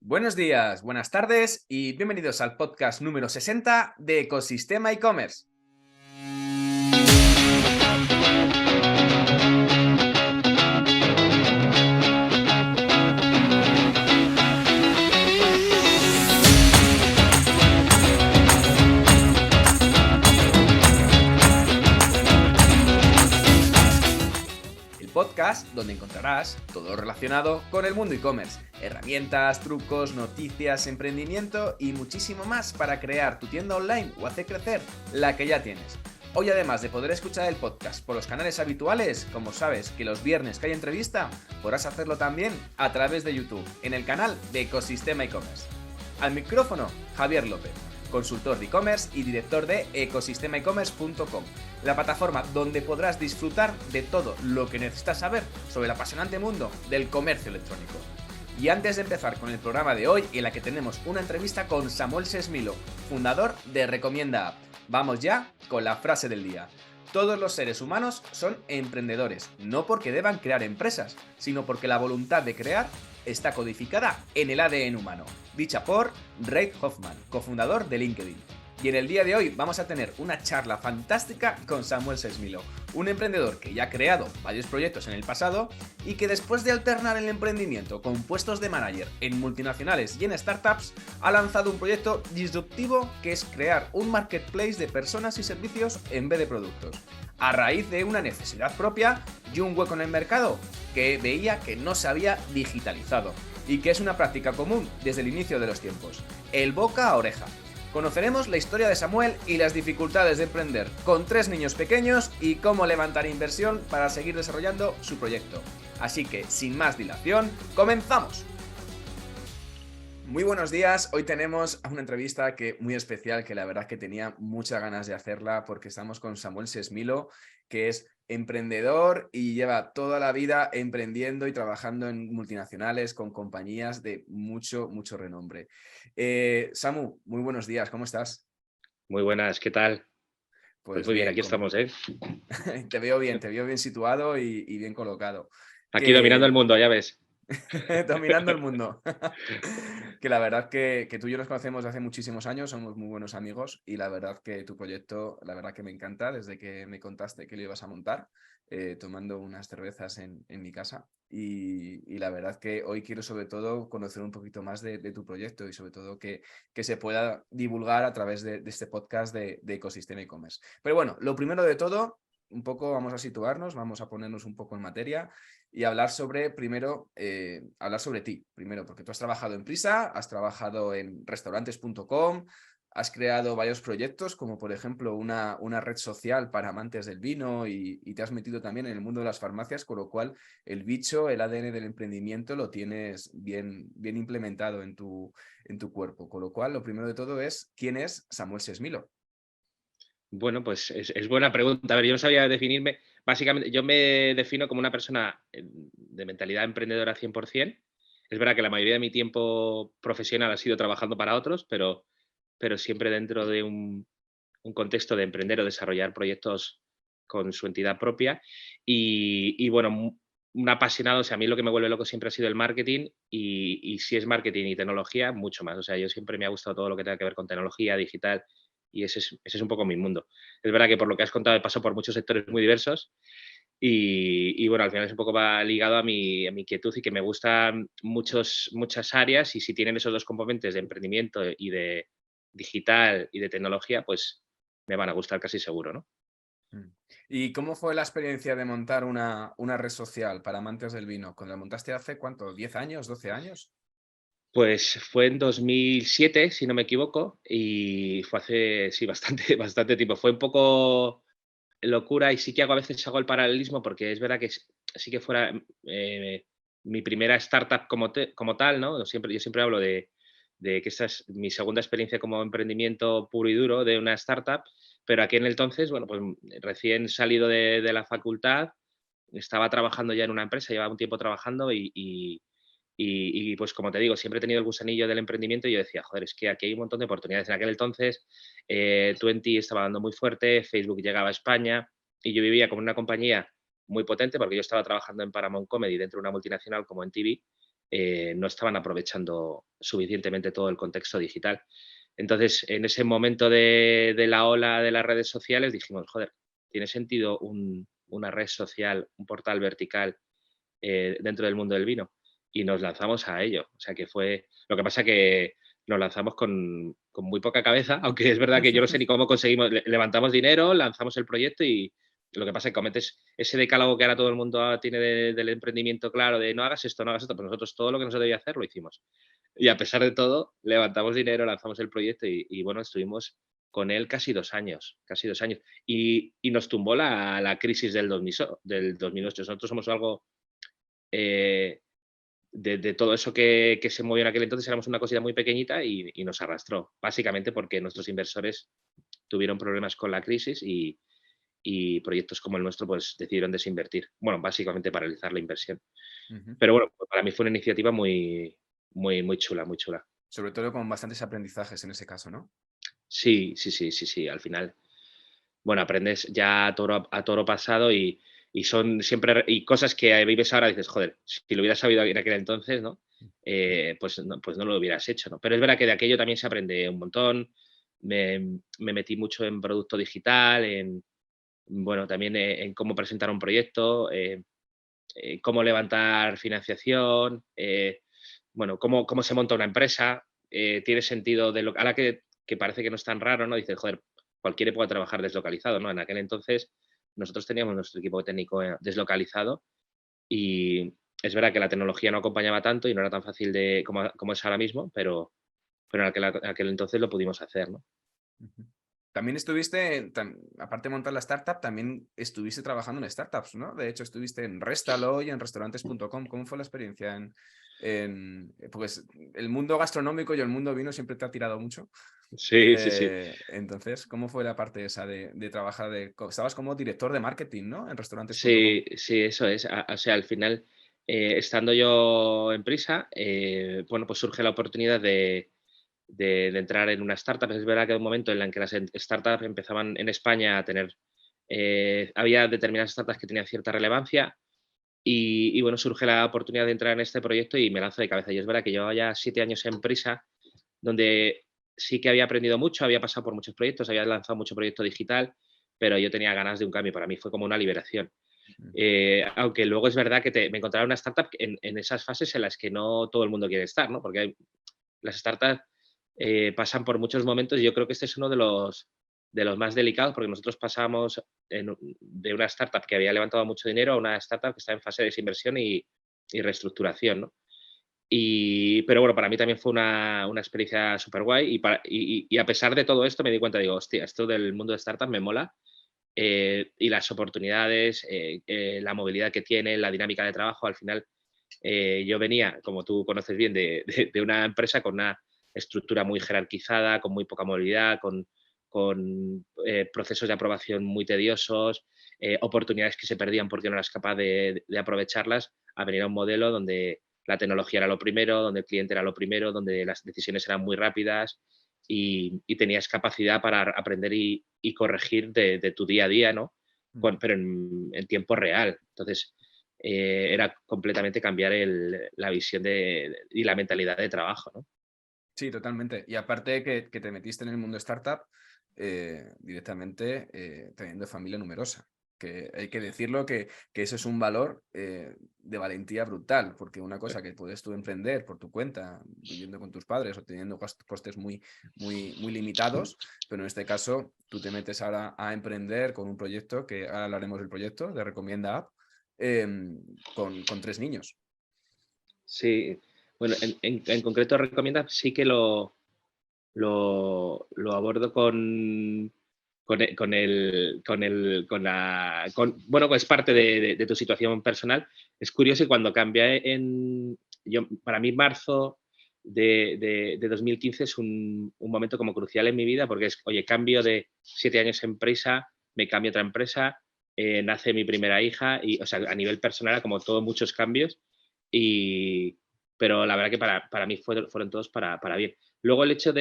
Buenos días, buenas tardes y bienvenidos al podcast número 60 de Ecosistema e-commerce. El podcast donde encontrarás todo relacionado con el mundo e-commerce, herramientas, trucos, noticias, emprendimiento y muchísimo más para crear tu tienda online o hacer crecer la que ya tienes. Hoy, además de poder escuchar el podcast por los canales habituales, como sabes que los viernes que hay entrevista, podrás hacerlo también a través de YouTube, en el canal de Ecosistema e-commerce. Al micrófono, Javier López, consultor de e-commerce y director de ecosistemaecommerce.com, la plataforma donde podrás disfrutar de todo lo que necesitas saber sobre el apasionante mundo del comercio electrónico. Y antes de empezar con el programa de hoy, en la que tenemos una entrevista con Samuel Sesmilo, fundador de Recomienda App, vamos ya con la frase del día. Todos los seres humanos son emprendedores, no porque deban crear empresas, sino porque la voluntad de crear está codificada en el ADN humano. Dicha por Reid Hoffman, cofundador de LinkedIn. Y en el día de hoy vamos a tener una charla fantástica con Samuel Sesmilo, un emprendedor que ya ha creado varios proyectos en el pasado y que después de alternar el emprendimiento con puestos de manager en multinacionales y en startups, ha lanzado un proyecto disruptivo que es crear un marketplace de personas y servicios en vez de productos, a raíz de una necesidad propia y un hueco en el mercado que veía que no se había digitalizado y que es una práctica común desde el inicio de los tiempos, el boca a oreja. Conoceremos la historia de Samuel y las dificultades de emprender con 3 niños pequeños y cómo levantar inversión para seguir desarrollando su proyecto. Así que, sin más dilación, ¡comenzamos! Muy buenos días, hoy tenemos una entrevista muy especial que la verdad que tenía muchas ganas de hacerla porque estamos con Samuel Sesmilo, que es emprendedor y lleva toda la vida emprendiendo y trabajando en multinacionales con compañías de mucho renombre. Samu, muy buenos días, ¿cómo estás? Muy buenas, ¿qué tal? Pues Pues muy bien, bien, aquí estamos, ¿eh? te veo bien situado y bien colocado. Aquí dominando el Que mundo, ya ves. dominando el mundo. Que la verdad que tú y yo nos conocemos de hace muchísimos años, somos muy buenos amigos y la verdad que tu proyecto, la verdad que me encanta desde que me contaste que lo ibas a montar, tomando unas cervezas en mi casa y la verdad que hoy quiero sobre todo conocer un poquito más de tu proyecto y sobre todo que se pueda divulgar a través de este podcast de Ecosistema e-commerce. Pero bueno, lo primero de todo, un poco vamos a situarnos, vamos a ponernos un poco en materia y hablar sobre, primero, hablar sobre ti, primero, porque tú has trabajado en Prisa, has trabajado en restaurantes.com, has creado varios proyectos, como por ejemplo una red social para amantes del vino y te has metido también en el mundo de las farmacias, con lo cual el bicho, el ADN del emprendimiento lo tienes bien implementado en tu cuerpo. Con lo cual, lo primero de todo es, ¿quién es Samuel Sesmilo? Bueno, pues es buena pregunta. A ver, yo no sabía definirme. Básicamente, yo me defino como una persona de mentalidad emprendedora 100%. Es verdad que la mayoría de mi tiempo profesional ha sido trabajando para otros, pero siempre dentro de un contexto de emprender o desarrollar proyectos con su entidad propia. Y bueno, un apasionado, o sea, a mí lo que me vuelve loco siempre ha sido el marketing y si es marketing y tecnología, mucho más. O sea, yo siempre me ha gustado todo lo que tenga que ver con tecnología, digital, y ese es un poco mi mundo. Es verdad que por lo que has contado he pasado por muchos sectores muy diversos y bueno, al final es un poco va ligado a mi inquietud y que me gustan muchas áreas y si tienen esos dos componentes de emprendimiento y de digital y de tecnología, pues me van a gustar casi seguro, ¿no? Mm. ¿Y cómo fue la experiencia de montar una red social para amantes del vino? ¿Cuando la montaste hace cuánto? ¿10 años? ¿12 años? Pues fue en 2007, si no me equivoco, y fue hace, sí, bastante, bastante tiempo. Fue un poco locura y sí que a veces hago el paralelismo porque es verdad que sí que fuera mi primera startup como tal, ¿no? Yo siempre hablo de que esta es mi segunda experiencia como emprendimiento puro y duro de una startup, pero aquí en el entonces, bueno, pues recién salido de la facultad, estaba trabajando ya en una empresa, llevaba un tiempo trabajando y, pues como te digo, siempre he tenido el gusanillo del emprendimiento y yo decía, joder, es que aquí hay un montón de oportunidades. En aquel entonces, Twenty estaba dando muy fuerte, Facebook llegaba a España y yo vivía como una compañía muy potente porque yo estaba trabajando en Paramount Comedy dentro de una multinacional como en TV no estaban aprovechando suficientemente todo el contexto digital. Entonces, en ese momento de la ola de las redes sociales dijimos, joder, ¿tiene sentido una red social, un portal vertical dentro del mundo del vino? Y nos lanzamos a ello. O sea que fue, lo que pasa que nos lanzamos con muy poca cabeza, aunque es verdad que yo no sé ni cómo conseguimos, levantamos dinero, lanzamos el proyecto y lo que pasa es que cometes ese decálogo que ahora todo el mundo tiene del emprendimiento claro, de no hagas esto, no hagas esto, pues nosotros todo lo que no se debía hacer lo hicimos. Y a pesar de todo, levantamos dinero, lanzamos el proyecto y bueno, estuvimos con él casi 2 años, casi 2 años. Y nos tumbó la crisis del 2008. Nosotros somos algo eh, de todo eso que se movió en aquel entonces, éramos una cosita muy pequeñita y nos arrastró, básicamente porque nuestros inversores tuvieron problemas con la crisis y proyectos como el nuestro pues decidieron desinvertir. Bueno, básicamente paralizar la inversión. Ujú. Pero bueno, para mí fue una iniciativa muy chula, muy chula. Sobre todo con bastantes aprendizajes en ese caso, ¿no? Sí, sí, sí, sí, sí, al final, bueno, aprendes ya a toro pasado y son siempre y cosas que vives ahora dices, joder, si lo hubieras sabido en aquel entonces, ¿no? Pues no lo hubieras hecho, ¿no? Pero es verdad que de aquello también se aprende un montón. Me metí mucho en producto digital, bueno, también en cómo presentar un proyecto, cómo levantar financiación, bueno, cómo se monta una empresa. Tiene sentido de lo ahora que parece que no es tan raro, ¿no? Dices, joder, cualquiera puede trabajar deslocalizado, ¿no? En aquel entonces nosotros teníamos nuestro equipo técnico deslocalizado y es verdad que la tecnología no acompañaba tanto y no era tan fácil como es ahora mismo, pero en aquel entonces lo pudimos hacer, ¿no? Ujú. También estuviste, aparte de montar la startup, también estuviste trabajando en startups, ¿no? De hecho, estuviste en Restalo y en restaurantes.com. ¿Cómo fue la experiencia pues el mundo gastronómico y el mundo vino siempre te ha tirado mucho? Sí, sí, sí. Entonces, ¿cómo fue la parte esa de trabajar estabas como director de marketing, ¿no? En restaurantes.com. Sí, sí, eso es. O sea, al final, estando yo en Prisa, bueno, pues surge la oportunidad de entrar en una startup. Es verdad que hay un momento en el que las startups empezaban en España a tener, había determinadas startups que tenían cierta relevancia y bueno, surge la oportunidad de entrar en este proyecto y me lanzo de cabeza. Y es verdad que llevaba ya 7 años en Prisa, donde sí que había aprendido mucho, había pasado por muchos proyectos, había lanzado mucho proyecto digital, pero yo tenía ganas de un cambio. Para mí fue como una liberación. Ujú. Aunque luego es verdad que me encontraba una startup en esas fases en las que no todo el mundo quiere estar, ¿no? Porque las startups pasan por muchos momentos y yo creo que este es uno de los más delicados porque nosotros pasamos de una startup que había levantado mucho dinero a una startup que está en fase de desinversión y reestructuración, ¿no? Pero bueno, para mí también fue una experiencia súper guay y a pesar de todo esto me di cuenta, digo, hostia, esto del mundo de startup me mola y las oportunidades, la movilidad que tiene, la dinámica de trabajo. Al final, yo venía, como tú conoces bien, de una empresa con una estructura muy jerarquizada, con muy poca movilidad, con procesos de aprobación muy tediosos, oportunidades que se perdían porque no eras capaz de aprovecharlas, a venir a un modelo donde la tecnología era lo primero, donde el cliente era lo primero, donde las decisiones eran muy rápidas y tenías capacidad para aprender y corregir de tu día a día, ¿no? Ujú. Pero en tiempo real. Entonces, era completamente cambiar la visión y la mentalidad de trabajo, ¿no? Sí, totalmente. Y aparte que te metiste en el mundo startup directamente teniendo familia numerosa. Que hay que decirlo que eso es un valor de valentía brutal, porque una cosa que puedes tú emprender por tu cuenta, viviendo con tus padres o teniendo costes muy limitados, pero en este caso tú te metes ahora a emprender con un proyecto, que ahora hablaremos del proyecto, de Recomienda App, con 3 niños. Sí, bueno, en concreto recomienda, sí que lo abordo bueno, pues parte de tu situación personal. Es curioso y cuando cambié para mí marzo de 2015 es un momento como crucial en mi vida porque es, oye, cambio de 7 años en empresa, me cambio a otra empresa, nace mi primera hija y, o sea, a nivel personal, como todos muchos cambios y, pero la verdad que para mí fueron todos para bien. Luego el hecho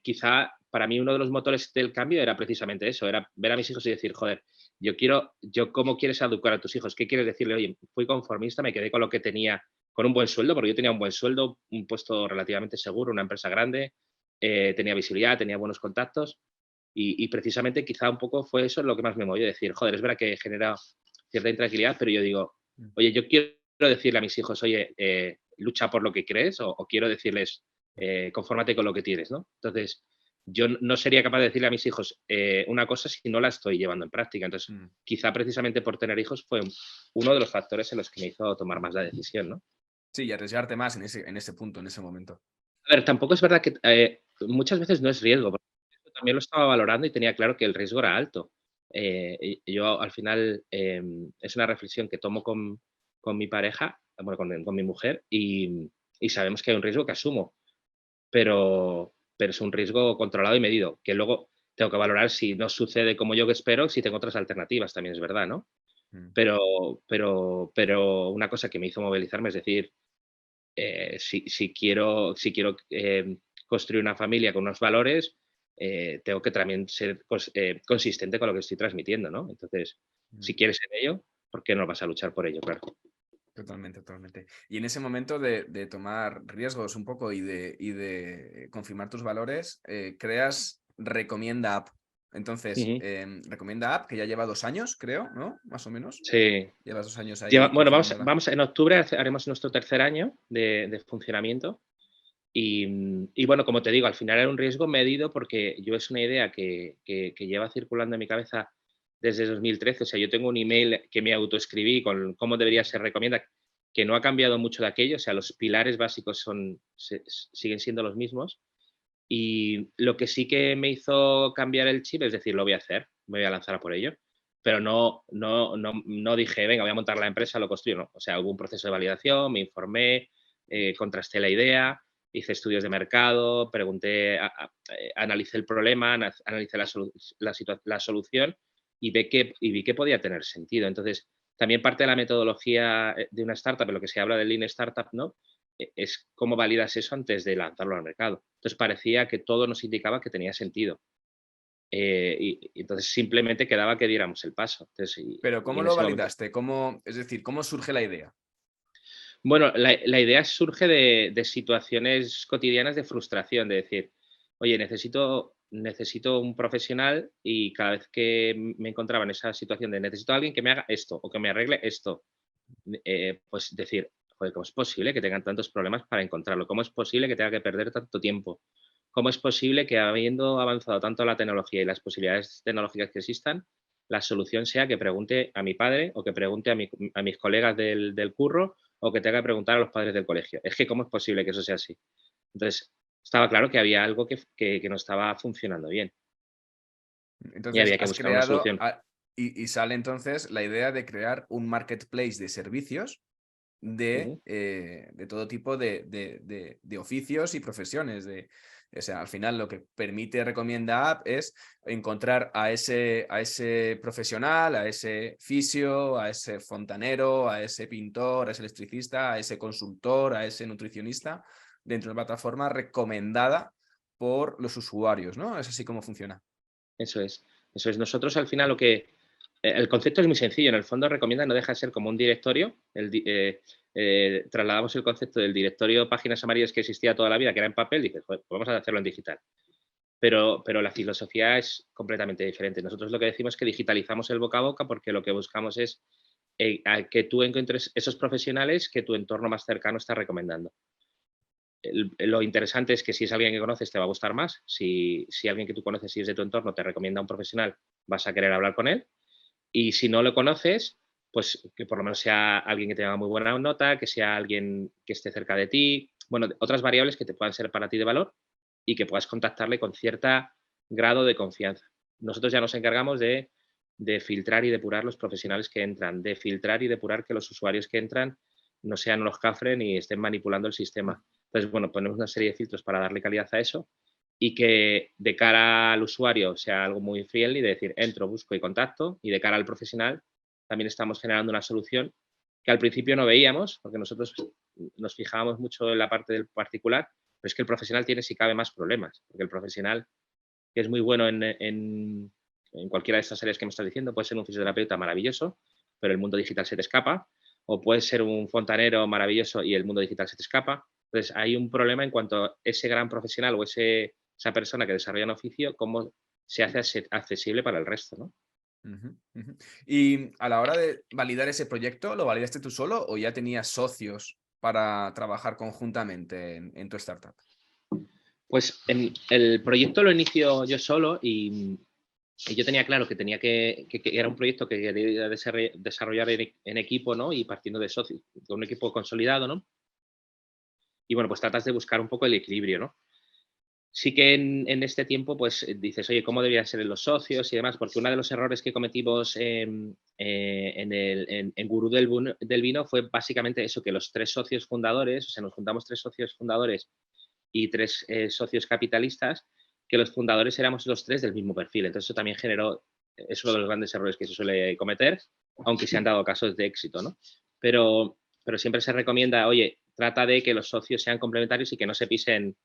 quizá para mí uno de los motores del cambio era precisamente eso, era ver a mis hijos y decir, joder, ¿cómo quieres educar a tus hijos? ¿Qué quieres decirle? Oye, fui conformista, me quedé con lo que tenía con un buen sueldo, porque yo tenía un buen sueldo, un puesto relativamente seguro, una empresa grande, tenía visibilidad, tenía buenos contactos y precisamente quizá un poco fue eso lo que más me movió, decir, joder, es verdad que genera cierta intranquilidad, pero yo digo, oye, yo quiero decirle a mis hijos, oye, lucha por lo que crees o quiero decirles, confórmate con lo que tienes, ¿no? Entonces, yo no sería capaz de decirle a mis hijos una cosa si no la estoy llevando en práctica. Entonces, quizá precisamente por tener hijos fue uno de los factores en los que me hizo tomar más la decisión, ¿no? Sí, y arriesgarte más en ese punto, en ese momento. A ver, tampoco es verdad que muchas veces no es riesgo, porque también lo estaba valorando y tenía claro que el riesgo era alto. Y yo al final es una reflexión que tomo con mi pareja, bueno, con mi mujer, y sabemos que hay un riesgo que asumo, pero es un riesgo controlado y medido, que luego tengo que valorar si no sucede como yo que espero, si tengo otras alternativas, también es verdad, ¿no? Mm. Pero una cosa que me hizo movilizarme es decir, si quiero construir una familia con unos valores, tengo que también ser consistente con lo que estoy transmitiendo, ¿no? Entonces, Mm. si quieres en ello, ¿por qué no vas a luchar por ello? Claro. Totalmente, totalmente. Y en ese momento de tomar riesgos un poco y de confirmar tus valores, creas Recomienda App. Entonces, Ujú. Recomienda App, que ya lleva 2 años, creo, ¿no? Más o menos. Sí. Llevas 2 años ahí Bueno, confirmándola. en octubre haremos nuestro tercer año de funcionamiento. Y bueno, como te digo, al final era un riesgo medido porque yo es una idea que lleva circulando en mi cabeza desde 2013. O sea, yo tengo un email que me autoescribí con cómo debería ser Recomienda, que no ha cambiado mucho de aquello. O sea, los pilares básicos siguen siendo los mismos. Y lo que sí que me hizo cambiar el chip es decir, lo voy a hacer, me voy a lanzar a por ello. Pero no dije, venga, voy a montar la empresa, lo construyo. No. O sea, hubo un proceso de validación, me informé, contrasté la idea, hice estudios de mercado, pregunté, analicé el problema, analicé la solución y vi que podía tener sentido. Entonces, también parte de la metodología de una startup, en lo que se habla de Lean Startup, ¿no? Es cómo validas eso antes de lanzarlo al mercado. Entonces parecía que todo nos indicaba que tenía sentido. Y entonces simplemente quedaba que diéramos el paso. Entonces, Pero y ¿cómo en lo ese momento, validaste? Es decir, ¿cómo surge la idea? bueno, la idea surge de situaciones cotidianas de frustración, de decir, oye, necesito un profesional y cada vez que me encontraba en esa situación de necesito a alguien que me haga esto o que me arregle esto, pues decir, joder, ¿cómo es posible que tengan tantos problemas para encontrarlo? ¿Cómo es posible que tenga que perder tanto tiempo? ¿Cómo es posible que habiendo avanzado tanto la tecnología y las posibilidades tecnológicas que existan, la solución sea que pregunte a mi padre o que pregunte a mis colegas del curro o que tenga que preguntar a los padres del colegio? Es que, ¿cómo es posible que eso sea así? Entonces, estaba claro que había algo que no estaba funcionando bien y Entonces, había que has buscar una creado, solución. y sale entonces la idea de crear un marketplace de servicios Ujú. de todo tipo de oficios y profesiones. O sea, al final lo que permite Recomienda App es encontrar a ese profesional, a ese fisio, a ese fontanero, a ese pintor, a ese electricista, a ese consultor, a ese nutricionista dentro de una plataforma recomendada por los usuarios, ¿no? Es así como funciona. Eso es. Eso es. Nosotros al final el concepto es muy sencillo. En el fondo recomienda no deja de ser como un directorio. Trasladamos el concepto del directorio páginas amarillas que existía toda la vida, que era en papel, y dices, "Joder, pues vamos a hacerlo en digital". Pero la filosofía es completamente diferente. Nosotros lo que decimos es que digitalizamos el boca a boca porque lo que buscamos es a que tú encuentres esos profesionales que tu entorno más cercano está recomendando. Lo interesante es que si es alguien que conoces te va a gustar más. Si alguien que tú conoces y es de tu entorno te recomienda a un profesional, vas a querer hablar con él. Y si no lo conoces, pues que por lo menos sea alguien que tenga muy buena nota, que sea alguien que esté cerca de ti. Bueno, otras variables que te puedan ser para ti de valor y que puedas contactarle con cierto grado de confianza. Nosotros ya nos encargamos de filtrar y depurar los profesionales que entran, de filtrar y depurar que los usuarios que entran no sean unos cafres ni estén manipulando el sistema. Entonces, bueno, ponemos una serie de filtros para darle calidad a eso y que de cara al usuario sea algo muy friendly, de decir, entro, busco y contacto, y de cara al profesional también estamos generando una solución que al principio no veíamos, porque nosotros nos fijábamos mucho en la parte del particular, pero es que el profesional tiene, si cabe, más problemas, porque el profesional, que es muy bueno en cualquiera de estas áreas que me estás diciendo, puede ser un fisioterapeuta maravilloso, pero el mundo digital se te escapa, o puedes ser un fontanero maravilloso y el mundo digital se te escapa. Entonces, hay un problema en cuanto a ese gran profesional o esa persona que desarrolla un oficio, cómo se hace accesible para el resto, ¿no? Ujú, ujú. Y a la hora de validar ese proyecto, ¿lo validaste tú solo o ya tenías socios para trabajar conjuntamente en tu startup? Pues el proyecto lo inicio yo solo y yo tenía claro que tenía que era un proyecto que quería desarrollar en equipo, ¿no? Y partiendo de socios, de un equipo consolidado, ¿no? Y bueno, pues tratas de buscar un poco el equilibrio, ¿no? Sí que en este tiempo, pues dices, oye, ¿cómo deberían ser los socios y demás? Porque uno de los errores que cometimos en Gurú del Vino fue básicamente eso, que los tres socios fundadores, o sea, nos juntamos tres socios fundadores y tres socios capitalistas, que los fundadores éramos los tres del mismo perfil. Entonces eso también generó, es uno de los grandes errores que se suele cometer, aunque se han dado casos de éxito, ¿no? Pero siempre se recomienda, oye, trata de que los socios sean complementarios y que no se pisen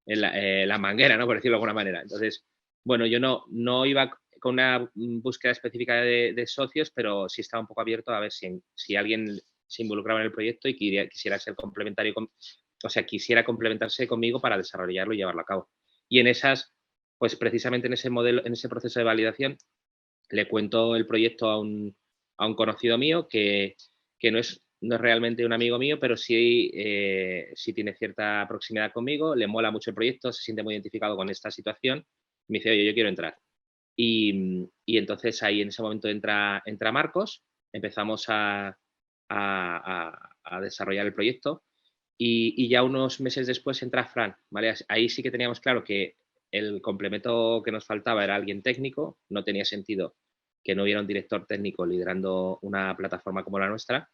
en la manguera, ¿no? Por decirlo de alguna manera. Entonces, bueno, yo no iba con una búsqueda específica de socios, pero sí estaba un poco abierto a ver si alguien se involucraba en el proyecto y quisiera ser complementario, o sea, quisiera complementarse conmigo para desarrollarlo y llevarlo a cabo. Y en esas, pues precisamente en ese modelo, en ese proceso de validación, le cuento el proyecto a un conocido mío que no es realmente un amigo mío, pero sí tiene cierta proximidad conmigo, le mola mucho el proyecto, se siente muy identificado con esta situación, me dice, oye, yo quiero entrar. Y entonces ahí en ese momento entra Marcos, empezamos a desarrollar el proyecto y ya unos meses después entra Fran, ¿vale? Ahí sí que teníamos claro que el complemento que nos faltaba era alguien técnico, no tenía sentido que no hubiera un director técnico liderando una plataforma como la nuestra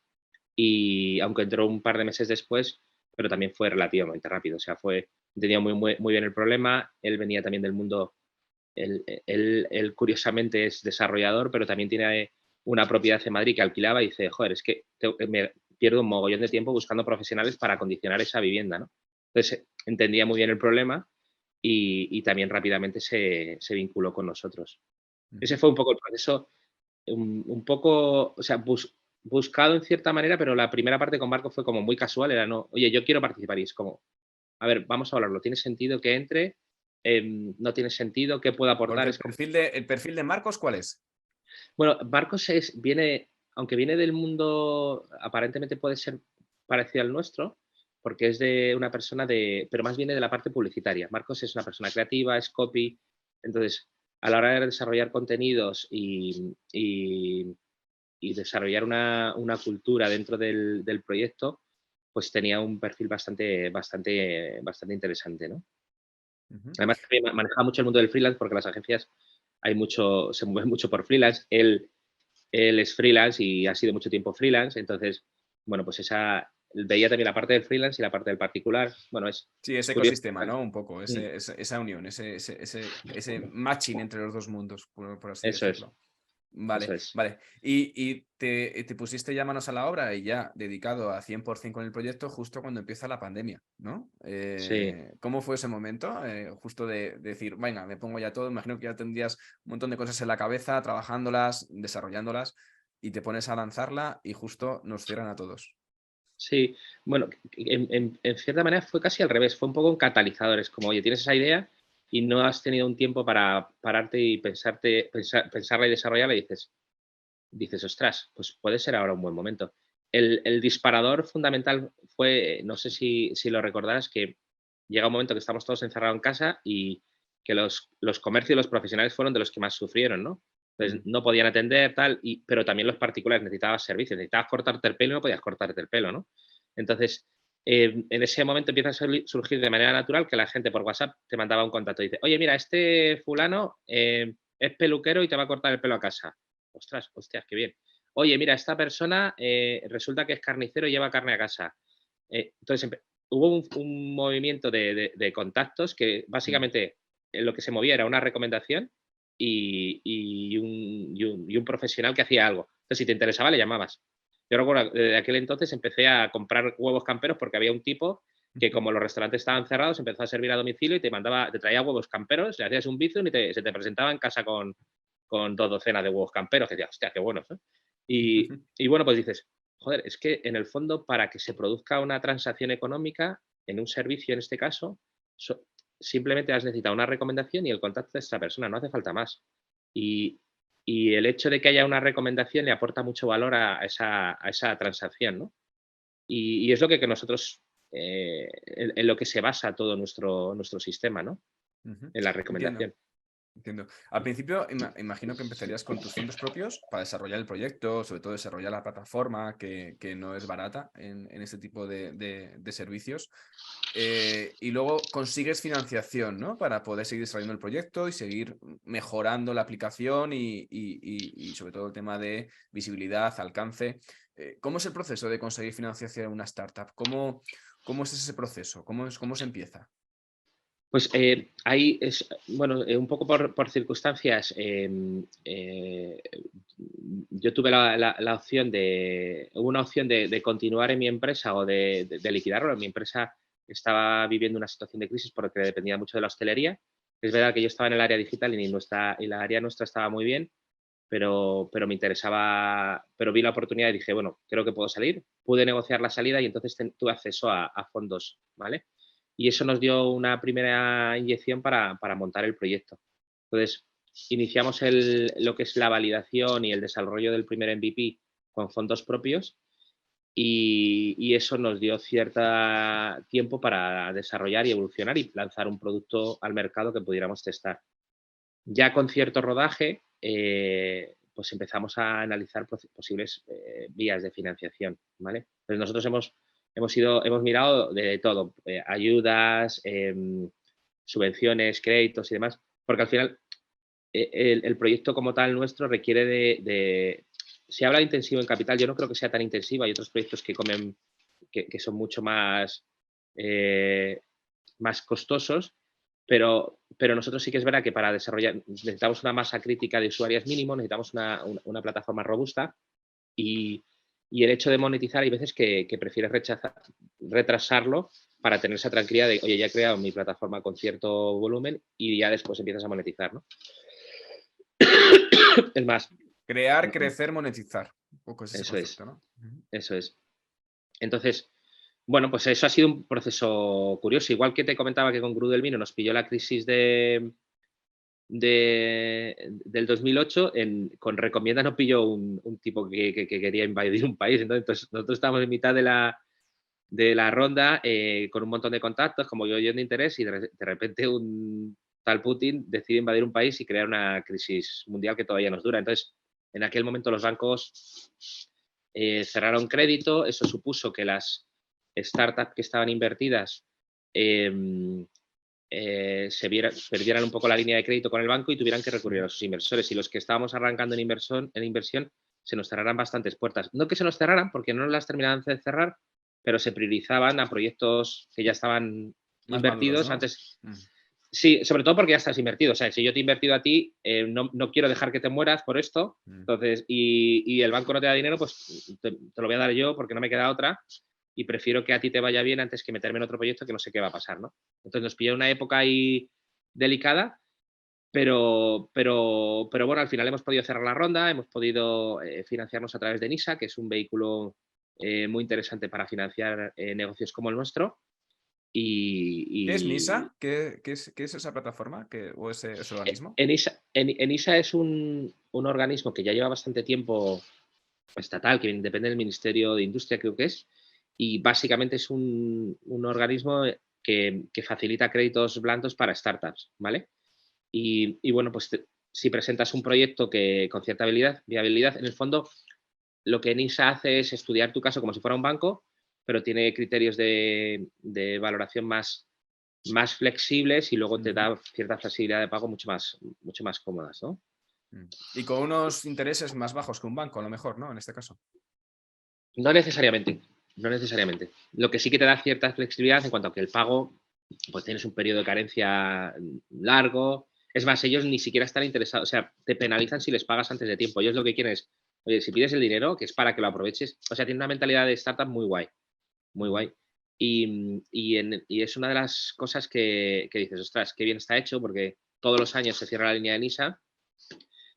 y aunque entró un par de meses después, pero también fue relativamente rápido, o sea, entendía muy bien el problema, él venía también del mundo, él curiosamente es desarrollador, pero también tiene una propiedad en Madrid que alquilaba y dice, joder, es que me pierdo un mogollón de tiempo buscando profesionales para acondicionar esa vivienda, ¿no? Entonces, entendía muy bien el problema y también rápidamente se vinculó con nosotros. Ese Ujú. fue un poco el proceso, un poco, o sea, buscado en cierta manera, pero la primera parte con Marco fue como muy casual, era no, oye, yo quiero participar y es como, a ver, vamos a hablarlo, ¿tiene sentido que entre? ¿No tiene sentido? ¿Qué puedo aportar? Porque Es como, el perfil de Marcos, ¿cuál es? bueno, Marcos aunque viene del mundo, aparentemente puede ser parecido al nuestro, porque es de una persona pero más viene de la parte publicitaria. Marcos es una persona creativa, es copy, entonces a la hora de desarrollar contenidos y desarrollar una cultura dentro del proyecto, pues tenía un perfil bastante interesante, ¿no? Ujú. Además, también manejaba mucho el mundo del freelance porque las agencias se mueven mucho por freelance. Él es freelance y ha sido mucho tiempo freelance, entonces, bueno, pues veía también la parte del freelance y la parte del particular. Bueno, Sí, ese es curioso. ecosistema, ¿no? Un poco, Mm, esa unión, ese matching entre los dos mundos, por así Eso es, decirlo. Vale, eso es. vale. Y te pusiste ya manos a la obra y ya dedicado a 100% con el proyecto justo cuando empieza la pandemia, ¿no? Sí. ¿Cómo fue ese momento? Justo de decir, venga, me pongo ya todo, imagino que ya tendrías un montón de cosas en la cabeza, trabajándolas, desarrollándolas, y te pones a lanzarla y justo nos cierran a todos. Sí, bueno, en cierta manera fue casi al revés, fue un poco un catalizador, es como, oye, tienes esa idea y no has tenido un tiempo para pararte y pensarla y desarrollarla y dices, ostras, pues puede ser ahora un buen momento. El disparador fundamental fue, no sé si lo recordarás, que llega un momento que estamos todos encerrados en casa y que los comercios y los profesionales fueron de los que más sufrieron, ¿no? Entonces, Mm, no podían atender, tal, pero también los particulares necesitabas servicios, necesitabas cortarte el pelo y no podías cortarte el pelo, ¿no? Entonces, en ese momento empieza a surgir de manera natural que la gente por WhatsApp te mandaba un contacto y dice, oye, mira, este fulano es peluquero y te va a cortar el pelo a casa. Ostras, hostias, qué bien. Oye, mira, esta persona resulta que es carnicero y lleva carne a casa. Entonces, hubo un movimiento de contactos que mm. básicamente lo que se movía era una recomendación y un profesional que hacía algo. Entonces, si te interesaba, le llamabas. Yo recuerdo, desde aquel entonces empecé a comprar huevos camperos porque había un tipo que como los restaurantes estaban cerrados, empezó a servir a domicilio y te traía huevos camperos, le hacías un bizum y se te presentaba en casa con 2 docenas de huevos camperos, que decías, hostia, qué buenos, ¿no? Y bueno, pues dices, joder, es que en el fondo para que se produzca una transacción económica en un servicio, en este caso, so- simplemente has necesitado una recomendación y el contacto de esta persona, no hace falta más. Y, y el hecho de que haya una recomendación le aporta mucho valor a esa transacción, ¿no? Y es lo que nosotros, en lo que se basa todo nuestro sistema, ¿no? Ujú. En la Entiendo. recomendación. Entiendo. Al principio, imagino que empezarías con tus fondos propios para desarrollar el proyecto, sobre todo desarrollar la plataforma, que no es barata en este tipo de servicios. Y luego consigues financiación, ¿no? Para poder seguir desarrollando el proyecto y seguir mejorando la aplicación y sobre todo el tema de visibilidad, alcance. ¿Cómo es el proceso de conseguir financiación en una startup? ¿Cómo es ese proceso? ¿Cómo se empieza? Pues ahí es, bueno, un poco por circunstancias, yo tuve la opción hubo una opción de continuar en mi empresa o de liquidarlo. Mi empresa estaba viviendo una situación de crisis porque dependía mucho de la hostelería. Es verdad que yo estaba en el área digital y la área nuestra estaba muy bien, pero me interesaba, pero vi la oportunidad y dije, bueno, creo que puedo salir. Pude negociar la salida y entonces tuve acceso a fondos, ¿vale? Y eso nos dio una primera inyección para montar el proyecto. Entonces, iniciamos lo que es la validación y el desarrollo del primer MVP con fondos propios y eso nos dio cierto tiempo para desarrollar y evolucionar y lanzar un producto al mercado que pudiéramos testar. Ya con cierto rodaje, pues empezamos a analizar posibles vías de financiación, ¿vale? Pues nosotros hemos mirado de todo, ayudas, subvenciones, créditos y demás, porque al final el proyecto como tal nuestro requiere se habla de intensivo en capital, yo no creo que sea tan intensivo, hay otros proyectos que comen, que son mucho eh, más costosos, pero nosotros sí que es verdad que para desarrollar necesitamos una masa crítica de usuarios mínimo, necesitamos una plataforma robusta y, y el hecho de monetizar hay veces que prefieres retrasarlo para tener esa tranquilidad de, oye, ya he creado mi plataforma con cierto volumen y ya después empiezas a monetizar, ¿no? Es más, Crear, crecer, monetizar. Un poco es ese eso es, concepto, ¿no? Ujú. eso es. Entonces, bueno, pues eso ha sido un proceso curioso. Igual que te comentaba que con Gru del Vino nos pilló la crisis del 2008, con Recomienda nos pilló un tipo que quería invadir un país. Entonces, nosotros estábamos en mitad de la ronda con un montón de contactos, como yo de interés, y de repente un tal Putin decide invadir un país y crear una crisis mundial que todavía nos dura. Entonces, en aquel momento los bancos cerraron crédito, eso supuso que las startups que estaban invertidas eh, perdieran un poco la línea de crédito con el banco y tuvieran que recurrir a sus inversores. Y los que estábamos arrancando en inversión se nos cerraran bastantes puertas. No que se nos cerraran, porque no las terminaban de cerrar, pero se priorizaban a proyectos que ya estaban Más maduros, invertidos ¿no? antes. Sí, sobre todo porque ya estás invertido. O sea, si yo te he invertido a ti, no quiero dejar que te mueras por esto. Mm. Entonces, y el banco no te da dinero, pues te lo voy a dar yo porque no me queda otra y prefiero que a ti te vaya bien antes que meterme en otro proyecto que no sé qué va a pasar, ¿no? Entonces nos pilló una época ahí delicada, pero bueno, al final hemos podido cerrar la ronda, hemos podido financiarnos a través de NISA, que es un vehículo muy interesante para financiar negocios como el nuestro. ¿Qué es Y NISA? ¿Qué es esa plataforma o ese organismo? ENISA es un organismo que ya lleva bastante tiempo estatal, que depende del Ministerio de Industria, creo que es, y básicamente es un organismo que facilita créditos blandos para startups, ¿vale? Y bueno, pues si presentas un proyecto con cierta viabilidad, en el fondo lo que NISA hace es estudiar tu caso como si fuera un banco, pero tiene criterios de valoración más flexibles y luego te Ujú. da cierta flexibilidad de pago mucho más cómodas, ¿no? Mm. Y con unos intereses más bajos que un banco, a lo mejor, ¿no? En este caso. No necesariamente, no necesariamente. Lo que sí que te da cierta flexibilidad en cuanto a que el pago, pues tienes un periodo de carencia largo. Es más, ellos ni siquiera están interesados, o sea, te penalizan si les pagas antes de tiempo. Ellos lo que quieren es, oye, si pides el dinero, que es para que lo aproveches, o sea, tiene una mentalidad de startup muy guay, muy Ujú. guay. Y es una de las cosas que dices, ostras, qué bien está hecho, porque todos los años se cierra la línea de NISA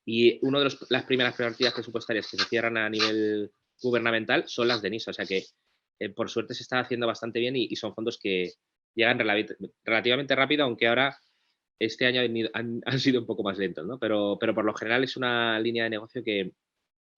y una de las primeras partidas presupuestarias que se cierran a nivel gubernamental son las de NISA. O sea que, por suerte, se está haciendo bastante bien y son fondos que llegan relativamente rápido, aunque ahora este año han sido un poco más lentos, ¿no? Pero por lo general es una línea de negocio que,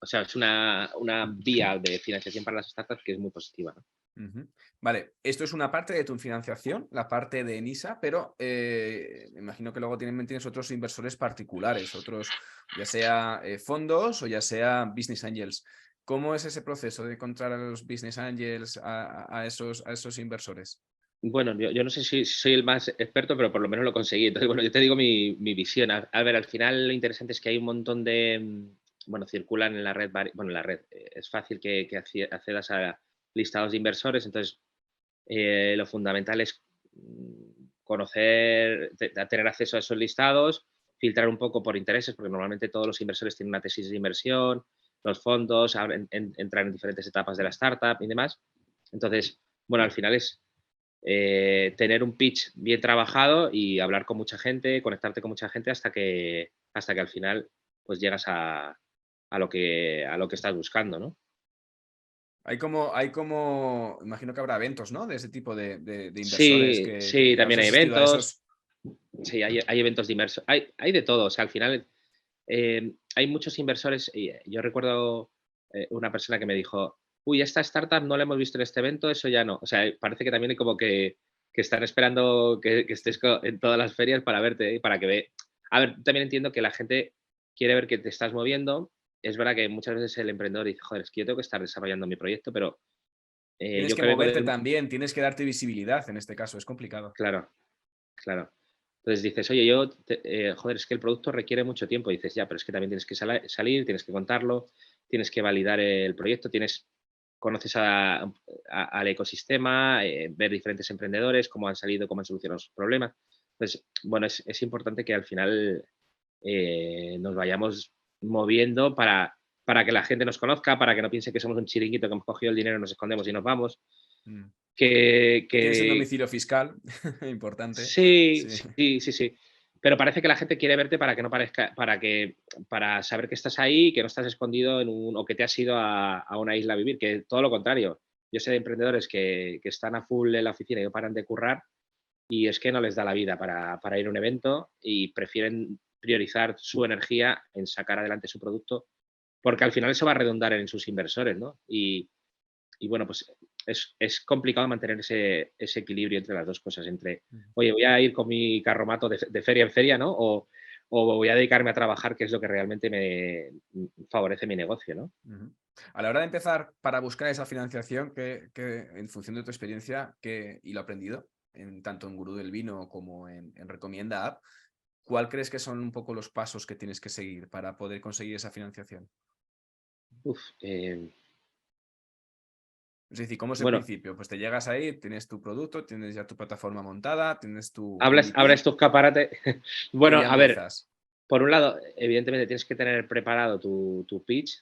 o sea, es una vía de financiación para las startups que es muy positiva, ¿no? Ujú. Vale, esto es una parte de tu financiación, la parte de NISA, pero me imagino que luego tienes otros inversores particulares, otros, ya sea fondos o ya sea business angels. ¿Cómo es ese proceso de encontrar a los business angels, a esos inversores? Bueno, yo no sé si soy el más experto, pero por lo menos lo conseguí. Entonces, bueno, yo te digo mi visión. A ver, al final lo interesante es que hay un montón de, bueno, circulan en la red, bueno, en la red, es fácil que accedas a listados de inversores, entonces lo fundamental es conocer, tener acceso a esos listados, filtrar un poco por intereses, porque normalmente todos los inversores tienen una tesis de inversión, los fondos entran en diferentes etapas de la startup y demás. Entonces, bueno, al final es tener un pitch bien trabajado y hablar con mucha gente, conectarte con mucha gente hasta que al final pues llegas a lo que estás buscando, ¿no? Imagino que habrá eventos, ¿no? De ese tipo de inversores Sí, que sí, has también hay asistido a eventos, esos. sí, hay eventos de inmerso, hay de todo, o sea, al final hay muchos inversores, y yo recuerdo una persona que me dijo, uy, esta startup no la hemos visto en este evento, eso ya no, o sea, parece que también hay como que están esperando que estés en todas las ferias para verte y para que ve. A ver, también entiendo que la gente quiere ver que te estás moviendo. Es verdad que muchas veces el emprendedor dice, joder, es que yo tengo que estar desarrollando mi proyecto, pero Tienes yo que que vengo moverte de... también, tienes que darte visibilidad en este caso, es complicado. Claro, claro. Entonces dices, oye, joder, es que el producto requiere mucho tiempo. Y dices, ya, pero es que también tienes que salir, tienes que contarlo, tienes que validar el proyecto, conoces al ecosistema, ver diferentes emprendedores, cómo han salido, cómo han solucionado sus problemas. Entonces, bueno, es importante que al final nos vayamos moviendo para que la gente nos conozca, para que no piense que somos un chiringuito que hemos cogido el dinero, nos escondemos y nos vamos. Mm. Que, Que tienes un que, domicilio fiscal importante. Sí, Sí. sí, sí, sí. Pero parece que la gente quiere verte para que no parezca, para saber que estás ahí, que no estás escondido o que te has ido a una isla a vivir, que todo lo contrario. Yo sé de emprendedores que están a full en la oficina y no paran de currar y es que no les da la vida para ir a un evento y prefieren priorizar su energía en sacar adelante su producto, porque al final eso va a redundar en sus inversores, ¿no? Y bueno, pues es complicado mantener ese equilibrio entre las dos cosas, entre, oye, voy a ir con mi carromato de feria en feria, ¿no? O voy a dedicarme a trabajar, que es lo que realmente me favorece mi negocio, ¿no? Ujú. A la hora de empezar para buscar esa financiación, en función de tu experiencia y lo aprendido, tanto en Gurú del Vino como en Recomienda App, ¿cuál crees que son un poco los pasos que tienes que seguir para poder conseguir esa financiación? Uf, Es decir, ¿cómo es el bueno, principio? Pues te llegas ahí, tienes tu producto, tienes ya tu plataforma montada, tienes tu abres MVP tu escaparate. y Bueno, ya a ver, empiezas. por un lado, evidentemente tienes que tener preparado tu pitch.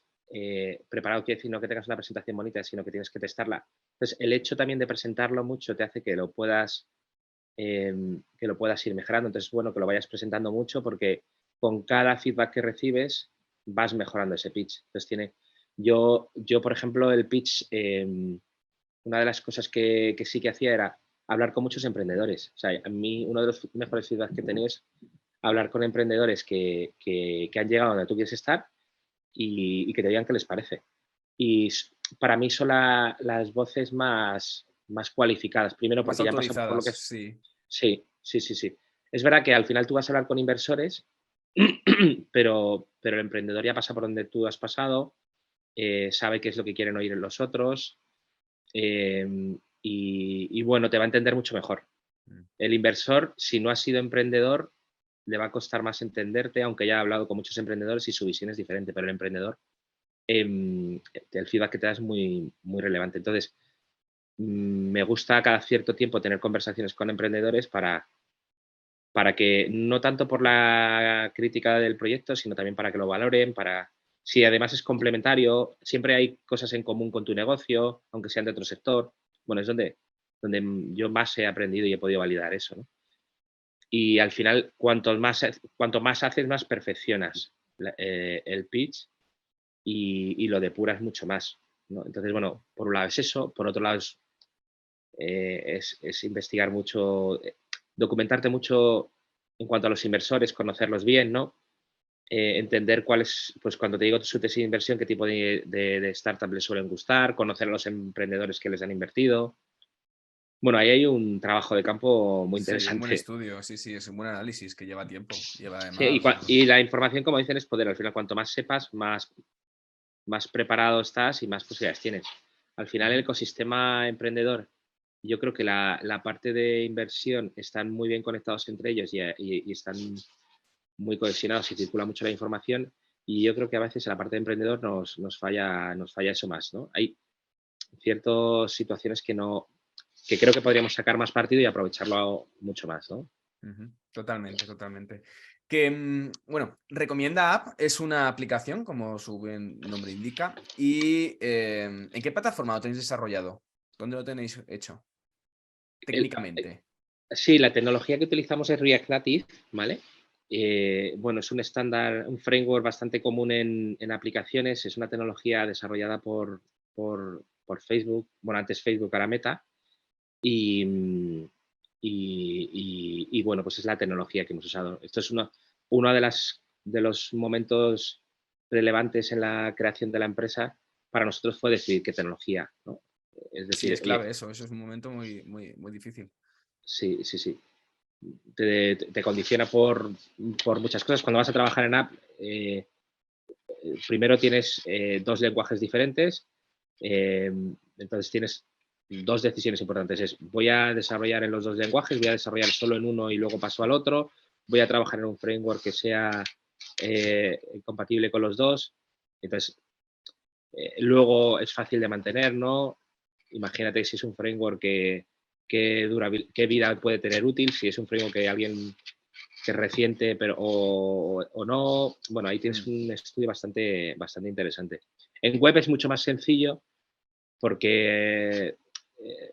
Preparado quiere decir no que tengas una presentación bonita, sino que tienes que testarla. Entonces, el hecho también de presentarlo mucho te hace que lo puedas ir mejorando. Entonces, bueno, que lo vayas presentando mucho porque con cada feedback que recibes vas mejorando ese pitch. Entonces, yo por ejemplo, el pitch, una de las cosas que sí que hacía era hablar con muchos emprendedores. O sea, a mí uno de los mejores feedbacks que he tenido es hablar con emprendedores que han llegado donde tú quieres estar y que te digan qué les parece. Y para mí son las voces más cualificadas. Primero Más porque ya han pasado por lo autorizadas, que es. sí. Sí, sí, sí, sí. Es verdad que al final tú vas a hablar con inversores, pero el emprendedor ya pasa por donde tú has pasado, sabe qué es lo que quieren oír los otros, y bueno, te va a entender mucho mejor. Mm. El inversor, si no ha sido emprendedor, le va a costar más entenderte, aunque ya ha hablado con muchos emprendedores y su visión es diferente, pero el emprendedor, el feedback que te da es muy, muy relevante. Entonces, me gusta cada cierto tiempo tener conversaciones con emprendedores para que, no tanto por la crítica del proyecto, sino también para que lo valoren, si además es complementario, siempre hay cosas en común con tu negocio, aunque sean de otro sector. Bueno, es donde yo más he aprendido y he podido validar eso, ¿no? Y al final, cuanto más haces, más perfeccionas el pitch y lo depuras mucho más. ¿no? Entonces, bueno, por un lado es eso, por otro lado es investigar mucho, documentarte mucho en cuanto a los inversores, conocerlos bien, ¿no? Entender cuál es, pues cuando te digo su tesis de inversión, qué tipo de startup les suelen gustar, conocer a los emprendedores que les han invertido. Bueno, ahí hay un trabajo de campo muy Sí, un buen interesante. estudio, sí, sí, es un buen análisis que lleva tiempo. Lleva Sí, además. y la información, como dicen, es poder. Al final, cuanto más sepas, más preparado estás y más posibilidades tienes. Al final, el Ujú. ecosistema emprendedor, yo creo que la parte de inversión están muy bien conectados entre ellos y están muy cohesionados y circula mucho la información. Y yo creo que a veces en la parte de emprendedor nos falla eso más, ¿no? Hay ciertas situaciones que creo que podríamos sacar más partido y aprovecharlo mucho más, ¿no? Ujú. Totalmente, totalmente. Que, bueno, Recomienda App es una aplicación, como su buen nombre indica. Y ¿en qué plataforma lo tenéis desarrollado? ¿Dónde lo tenéis hecho? El- Técnicamente. sí, la tecnología que utilizamos es React Native, ¿vale? Bueno, es un estándar, un framework bastante común en aplicaciones. Es una tecnología desarrollada por Facebook, bueno, antes Facebook, ahora Meta, y, bueno, pues es la tecnología que hemos usado. Esto es uno de los momentos relevantes en la creación de la empresa. Para nosotros fue decidir qué tecnología, ¿no? Es Sí, decir, es oye, clave eso. Eso es un momento muy, muy, muy difícil. sí, sí, sí. Te condiciona por muchas cosas. Cuando vas a trabajar en app, primero tienes dos lenguajes diferentes, eh, entonces tienes dos decisiones importantes. Voy a desarrollar en los dos lenguajes, voy a desarrollar solo en uno y luego paso al otro, voy a trabajar en un framework que sea compatible con los dos. Entonces, luego es fácil de mantener, ¿no? Imagínate si es un framework qué vida puede tener útil, si es un framework que alguien que es reciente pero, o no. Bueno, ahí tienes Mm. un estudio bastante interesante. En web es mucho más sencillo porque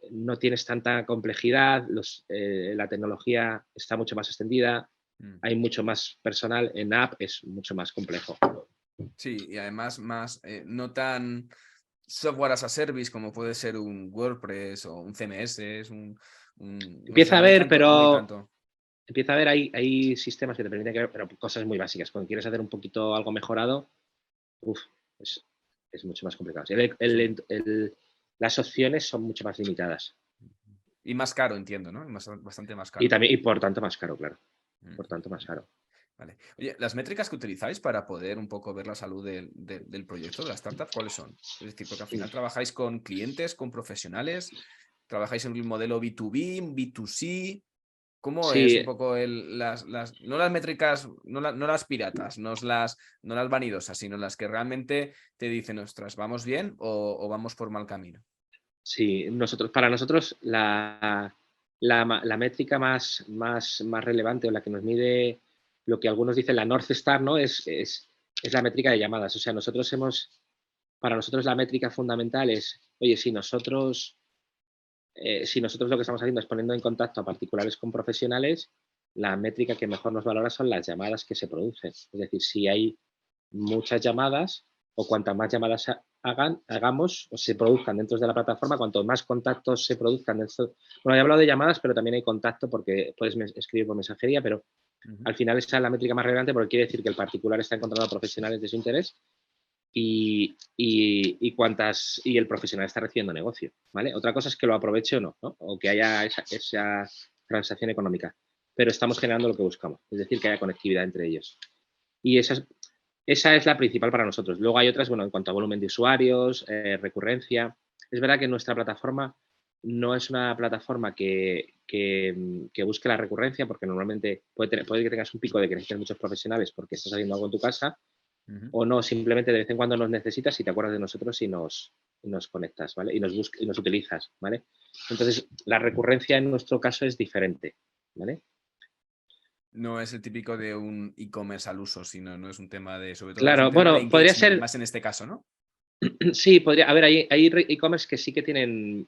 no tienes tanta complejidad, la tecnología está mucho más extendida, Mm. hay mucho más personal, en app es mucho más complejo. Sí, y además más, no tan software as a service como puede ser un WordPress o un CMS, no sé, Empieza a no ver, tanto, no hay pero tanto. hay sistemas que te permiten crear, pero cosas muy básicas. Cuando quieres hacer un poquito algo mejorado, uf, es, es mucho más complicado. Sí. Las opciones son mucho más limitadas Y más caro, entiendo, ¿no? Bastante más y caro. también y por tanto más caro, claro. Mm, Por tanto más mm. caro. Vale. Oye, las métricas que utilizáis para poder un poco ver la salud del proyecto, de la startup, ¿cuáles son? Es decir, porque al final trabajáis con clientes, con profesionales, trabajáis en un modelo B2B, B2C. ¿Cómo es un Sí, poco no las métricas, no las piratas, no las vanidosas, sino las que realmente te dicen, ostras, ¿vamos bien o vamos por mal camino? sí, para nosotros la métrica más relevante o la que nos mide lo que algunos dicen la North Star, ¿no? Es la métrica de llamadas. O sea, para nosotros la métrica fundamental es, oye, si nosotros lo que estamos haciendo es poniendo en contacto a particulares con profesionales, la métrica que mejor nos valora son las llamadas que se producen. Es decir, si hay muchas llamadas o cuantas más llamadas hagamos o se produzcan dentro de la plataforma, cuanto más contactos se produzcan dentro. Bueno, he hablado de llamadas, pero también hay contacto porque puedes escribir por mensajería, pero Ujú. al final esa es la métrica más relevante porque quiere decir que el particular está encontrando a profesionales de su interés y el profesional está recibiendo negocio, ¿vale? Otra cosa es que lo aproveche o no, ¿no? O que haya esa transacción económica, pero estamos generando lo que buscamos, es decir, que haya conectividad entre ellos. Y esa es la principal para nosotros. Luego hay otras, bueno, en cuanto a volumen de usuarios, recurrencia. Es verdad que nuestra plataforma no es una plataforma que busque la recurrencia, porque normalmente puede que tengas un pico de que necesites muchos profesionales porque estás haciendo algo en tu casa, Ujú. o no, simplemente de vez en cuando nos necesitas y te acuerdas de nosotros y nos conectas, ¿vale? Y nos utilizas, ¿vale? Entonces, la recurrencia en nuestro caso es diferente, ¿vale? No es el típico de un e-commerce al uso, sino no es un tema de, sobre todo, es un Claro, tema de bueno, podría engagement, ser, más en este caso, ¿no? sí, a ver, hay e-commerce que sí que tienen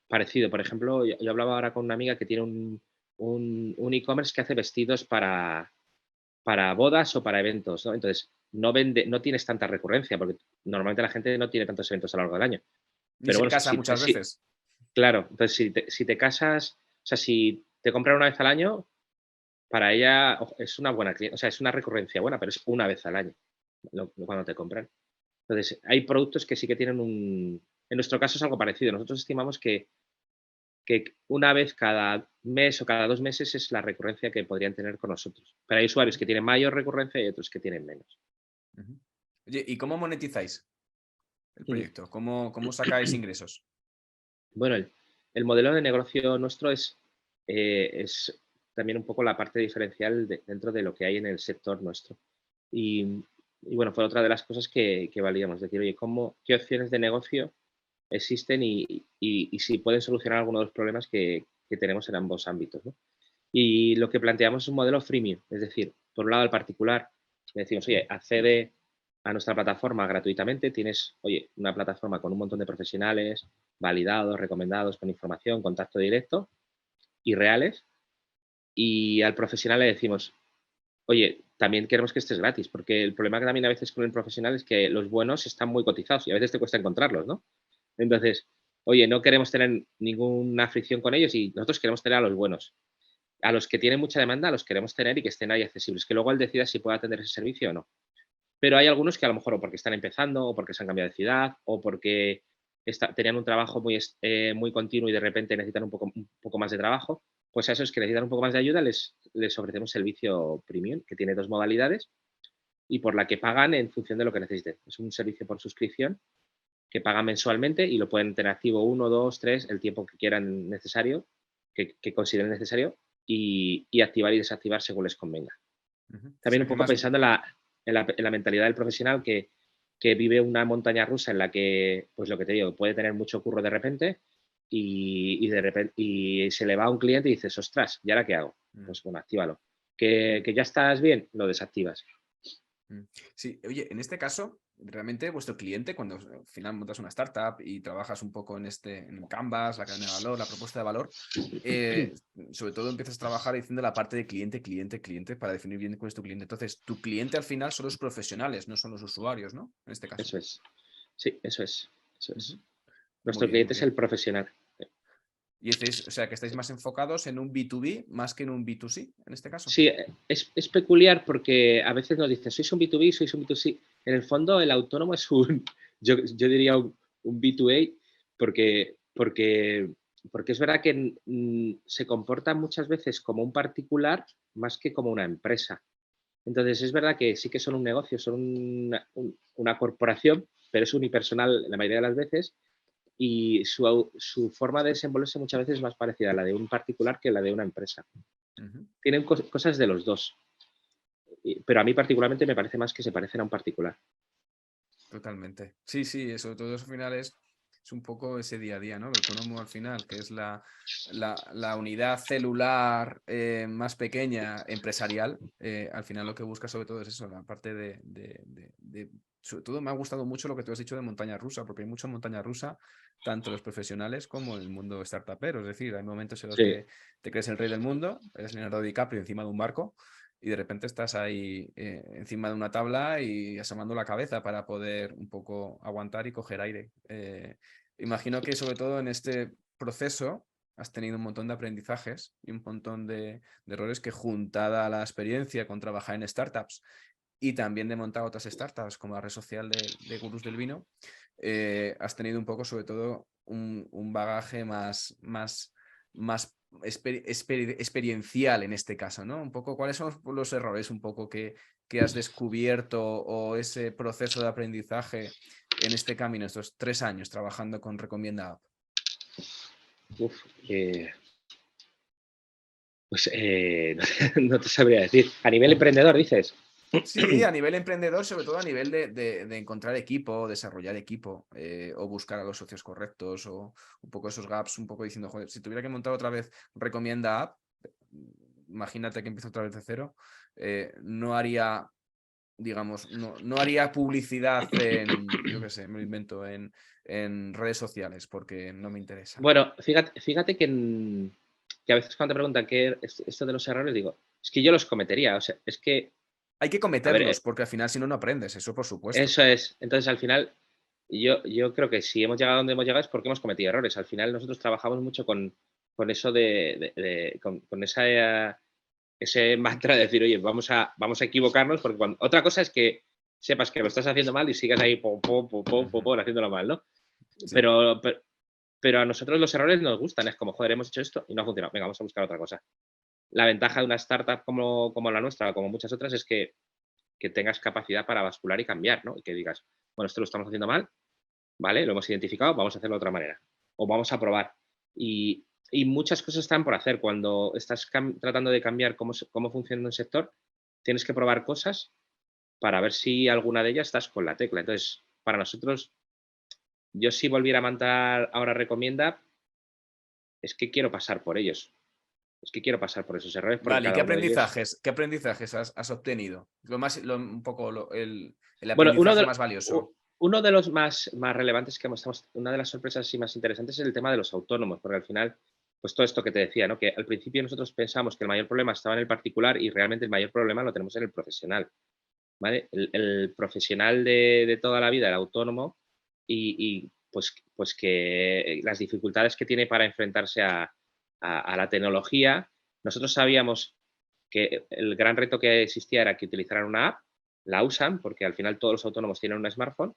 parecido. Por ejemplo, yo hablaba ahora con una amiga que tiene un e-commerce que hace vestidos para bodas o para eventos, ¿no? Entonces, no tienes tanta recurrencia, porque normalmente la gente no tiene tantos eventos a lo largo del año. Ni Pero se bueno, casa muchas veces. claro, entonces si te casas, o sea, si te compran una vez al año, para ella es una buena cliente, o sea, es una recurrencia buena, pero es una vez al año cuando te compran. Entonces, hay productos que sí que tienen en nuestro caso es algo parecido. Nosotros estimamos que una vez cada mes o cada 2 meses es la recurrencia que podrían tener con nosotros. Pero hay usuarios que tienen mayor recurrencia y otros que tienen menos. Ujú. Oye, ¿y cómo monetizáis el Mm. proyecto? ¿Cómo sacáis ingresos? Bueno, el modelo de negocio nuestro es también un poco la parte diferencial dentro de lo que hay en el sector nuestro. Y, y bueno, fue otra de las cosas que valíamos, decir, oye, ¿qué opciones de negocio existen y si pueden solucionar algunos de los problemas que tenemos en ambos ámbitos, ¿no? Y lo que planteamos es un modelo freemium, es decir, por un lado al particular, le decimos, oye, accede a nuestra plataforma gratuitamente, tienes, oye, una plataforma con un montón de profesionales, validados, recomendados, con información, contacto directo y reales, y al profesional le decimos, oye, también queremos que estés gratis, porque el problema que también a veces con el profesional es que los buenos están muy cotizados y a veces te cuesta encontrarlos, ¿no? Entonces, oye, no queremos tener ninguna fricción con ellos y nosotros queremos tener a los buenos. A los que tienen mucha demanda los queremos tener y que estén ahí accesibles, que luego él decida si puede atender ese servicio o no. Pero hay algunos que a lo mejor o porque están empezando o porque se han cambiado de ciudad o porque tenían un trabajo muy continuo y de repente necesitan un poco más de trabajo, pues a esos que necesitan un poco más de ayuda les ofrecemos servicio premium, que tiene 2 modalidades y por la que pagan en función de lo que necesiten. Es un servicio por suscripción que pagan mensualmente y lo pueden tener activo 1, 2, 3, el tiempo que quieran necesario, que consideren necesario, y activar y desactivar según les convenga. Ujú. O También sea, un que poco más... pensando en la mentalidad del profesional que vive una montaña rusa en la que, pues lo que te digo, puede tener mucho curro de repente y de repente y se le va a un cliente y dices, ostras, ¿y ahora qué hago? Mm, Pues bueno, actívalo. Que ya estás bien, lo desactivas. mm. Sí, oye, en este caso, realmente vuestro cliente, cuando al final montas una startup y trabajas un poco en Canvas, la cadena de valor, la propuesta de valor, eh, sobre todo empiezas a trabajar diciendo la parte de cliente, cliente, cliente, para definir bien cuál es tu cliente. Entonces, tu cliente al final son los profesionales, no son los usuarios, ¿no? En este caso. Eso es. Sí, eso es. Eso es. Ujú. Muy Nuestro bien, cliente muy es el bien. profesional. Y estáis, o sea, que estáis más enfocados en un B2B más que en un B2C, en este caso. Sí, es peculiar porque a veces nos dicen, sois un B2B, sois un B2C. En el fondo, el autónomo es yo diría un B2A, porque es verdad que se comporta muchas veces como un particular más que como una empresa. Entonces, es verdad que sí que son un negocio, son una corporación, pero es unipersonal la mayoría de las veces y su forma de desenvolverse muchas veces es más parecida a la de un particular que la de una empresa. Ujú. Tienen cosas de los dos, pero a mí particularmente me parece más que se parecen a un particular. Totalmente. Sí, sí, sobre todo eso al final es un poco ese día a día, ¿no? El autónomo al final, que es la unidad celular más pequeña empresarial, al final lo que busca sobre todo es eso, la parte sobre todo me ha gustado mucho lo que tú has dicho de montaña rusa, porque hay mucha montaña rusa, tanto los profesionales como en el mundo startupero. Es decir, hay momentos en los Sí, que te crees el rey del mundo, eres Leonardo DiCaprio encima de un barco y de repente estás ahí encima de una tabla y asomando la cabeza para poder un poco aguantar y coger aire. Imagino que sobre todo en este proceso has tenido un montón de aprendizajes y un montón de errores que juntada a la experiencia con trabajar en startups y también de montar otras startups como la red social de Gurús del Vino, has tenido un poco sobre todo un bagaje más experiencial en este caso, ¿no? Un poco, ¿cuáles son los errores un poco que has descubierto o ese proceso de aprendizaje en este camino, estos 3 años trabajando con Recomienda App? uf, pues no te sabría decir. A nivel emprendedor, dices. Sí, a nivel emprendedor, sobre todo a nivel de encontrar equipo, desarrollar equipo, o buscar a los socios correctos, o un poco esos gaps, un poco diciendo, joder, si tuviera que montar otra vez Recomienda App, imagínate que empiezo otra vez de cero, no haría, digamos, no haría publicidad en, yo qué sé, me lo invento, en redes sociales, porque no me interesa. Bueno, fíjate que a veces cuando te preguntan qué es esto de los errores, digo, es que yo los cometería. O sea, es que Hay que A ver, cometerlos, porque al final si no, no aprendes, eso por supuesto. eso es. Entonces, al final, yo creo que si hemos llegado a donde hemos llegado es porque hemos cometido errores. Al final, nosotros trabajamos mucho con eso con ese mantra de decir, oye, vamos a equivocarnos, porque otra cosa es que sepas que lo estás haciendo mal y sigas ahí haciéndolo mal, ¿no? Sí. Pero a nosotros los errores nos gustan, es como, joder, hemos hecho esto y no ha funcionado, venga, vamos a buscar otra cosa. La ventaja de una startup como la nuestra, como muchas otras, es que tengas capacidad para bascular y cambiar, ¿no? Y que digas, bueno, esto lo estamos haciendo mal, ¿vale? Lo hemos identificado, vamos a hacerlo de otra manera. O vamos a probar. Y muchas cosas están por hacer. Cuando estás tratando de cambiar cómo funciona un sector, tienes que probar cosas para ver si alguna de ellas estás con la tecla. Entonces, para nosotros, yo si volviera a montar ahora Recomienda, es que quiero pasar por ellos. Es que quiero pasar por esos errores porque Vale, ¿y cada uno de ellos. qué aprendizajes has obtenido? Un poco el Bueno, aprendizaje más valioso. uno de los más relevantes que una de las sorpresas y más interesantes es el tema de los autónomos, porque al final, pues todo esto que te decía, ¿no? Que al principio nosotros pensamos que el mayor problema estaba en el particular y realmente el mayor problema lo tenemos en el profesional, ¿vale? El profesional de toda la vida, el autónomo, pues que las dificultades que tiene para enfrentarse a la tecnología. Nosotros sabíamos que el gran reto que existía era que utilizaran una app, la usan porque al final todos los autónomos tienen un smartphone,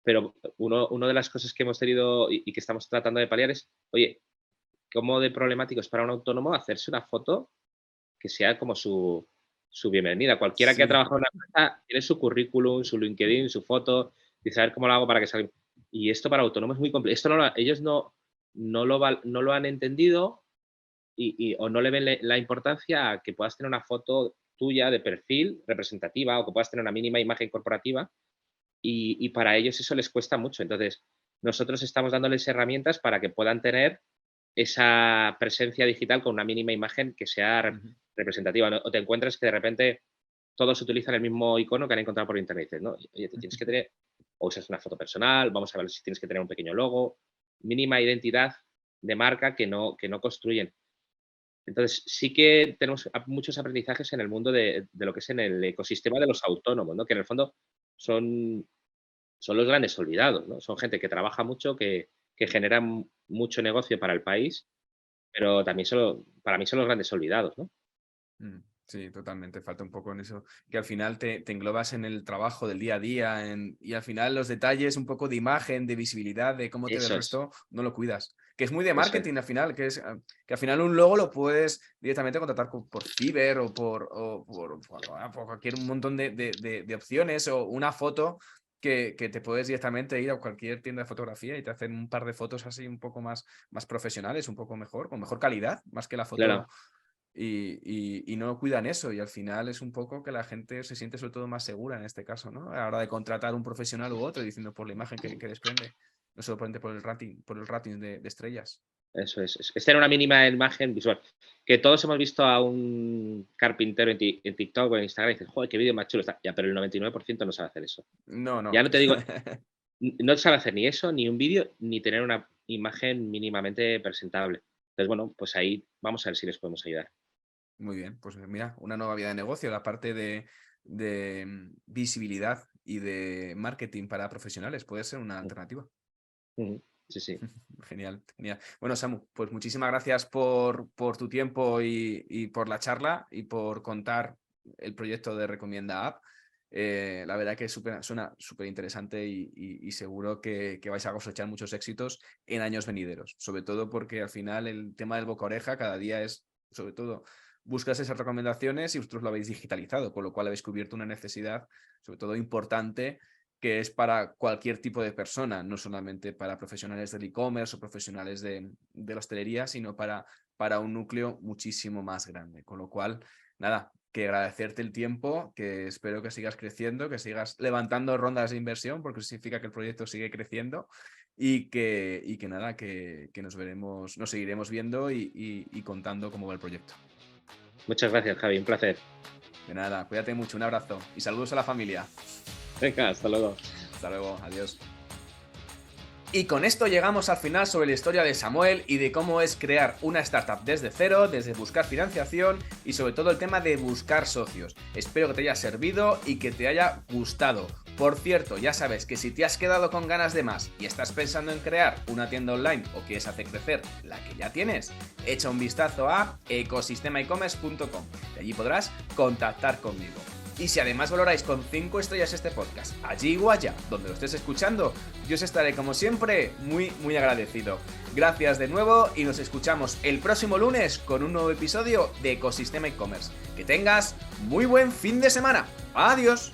pero una de las cosas que hemos tenido y que estamos tratando de paliar es, oye, ¿cómo de problemático es para un autónomo hacerse una foto que sea como su bienvenida? Cualquiera que ha Sí, trabajado en una empresa tiene su currículum, su LinkedIn, su foto, y saber cómo lo hago para que salga. Y esto para autónomos es muy complejo. Esto ellos no lo han entendido o no le ven la importancia a que puedas tener una foto tuya de perfil representativa o que puedas tener una mínima imagen corporativa y para ellos eso les cuesta mucho. Entonces, nosotros estamos dándoles herramientas para que puedan tener esa presencia digital con una mínima imagen que sea ujú, representativa, ¿no? O te encuentras que de repente todos utilizan el mismo icono que han encontrado por internet. Dices, ¿no? Oye, tú tienes que tener, o usas una foto personal, vamos a ver si tienes que tener un pequeño logo, mínima identidad de marca que no construyen. Entonces, sí que tenemos muchos aprendizajes en el mundo de lo que es en el ecosistema de los autónomos, ¿no? Que en el fondo son, son los grandes olvidados, ¿no? Son gente que trabaja mucho, que genera mucho negocio para el país, pero también para mí son los grandes olvidados, ¿no? sí, totalmente. Falta un poco en eso. Que al final te englobas en el trabajo del día a día y al final los detalles, un poco de imagen, de visibilidad, de cómo te ve el Eso es, resto, no lo cuidas. Que es muy de eso es. marketing al final, que al final un logo lo puedes directamente contratar por Fiverr por cualquier un montón de opciones o una foto que te puedes directamente ir a cualquier tienda de fotografía y te hacen un par de fotos así un poco más profesionales, un poco mejor, con mejor calidad, más que la foto Claro, y no cuidan eso y al final es un poco que la gente se siente sobre todo más segura en este caso, ¿no? A la hora de contratar un profesional u otro diciendo por la imagen que desprende, no solamente por el rating de estrellas. eso es. Es tener una mínima imagen visual. Que todos hemos visto a un carpintero en TikTok o en Instagram y dices, joder, qué vídeo más chulo está. Ya, pero el 99% no sabe hacer eso. No, Ya no. no te digo, no sabe hacer ni eso, ni un vídeo, ni tener una imagen mínimamente presentable. Entonces, bueno, pues ahí vamos a ver si les podemos ayudar. Muy bien, pues mira, una nueva vía de negocio, la parte de visibilidad y de marketing para profesionales puede ser una alternativa. Ujú. Sí, sí. Genial, genial. Bueno, Samu, pues muchísimas gracias por tu tiempo y por la charla y por contar el proyecto de Recomienda App. La verdad que suena súper interesante y seguro que vais a cosechar muchos éxitos en años venideros, sobre todo porque al final el tema del boca a oreja cada día es, sobre todo, buscas esas recomendaciones y vosotros lo habéis digitalizado, con lo cual habéis cubierto una necesidad, sobre todo importante que es para cualquier tipo de persona, no solamente para profesionales del e-commerce o profesionales de la hostelería, sino para un núcleo muchísimo más grande. Con lo cual, nada, que agradecerte el tiempo, que espero que sigas creciendo, que sigas levantando rondas de inversión, porque eso significa que el proyecto sigue creciendo y que nada, que nos seguiremos viendo y contando cómo va el proyecto. Muchas gracias, Javi. Un placer. De nada, cuídate mucho, un abrazo y saludos a la familia. Venga, hasta luego. Hasta luego, adiós. Y con esto llegamos al final sobre la historia de Samuel y de cómo es crear una startup desde cero, desde buscar financiación y sobre todo el tema de buscar socios. Espero que te haya servido y que te haya gustado. Por cierto, ya sabes que si te has quedado con ganas de más y estás pensando en crear una tienda online o quieres hacer crecer la que ya tienes, echa un vistazo a ecosistemaecommerce.com y allí podrás contactar conmigo. Y si además valoráis con 5 estrellas este podcast, allí o allá, donde lo estés escuchando, yo os estaré como siempre muy agradecido. Gracias de nuevo y nos escuchamos el próximo lunes con un nuevo episodio de Ecosistema e-commerce. Que tengas muy buen fin de semana. ¡Adiós!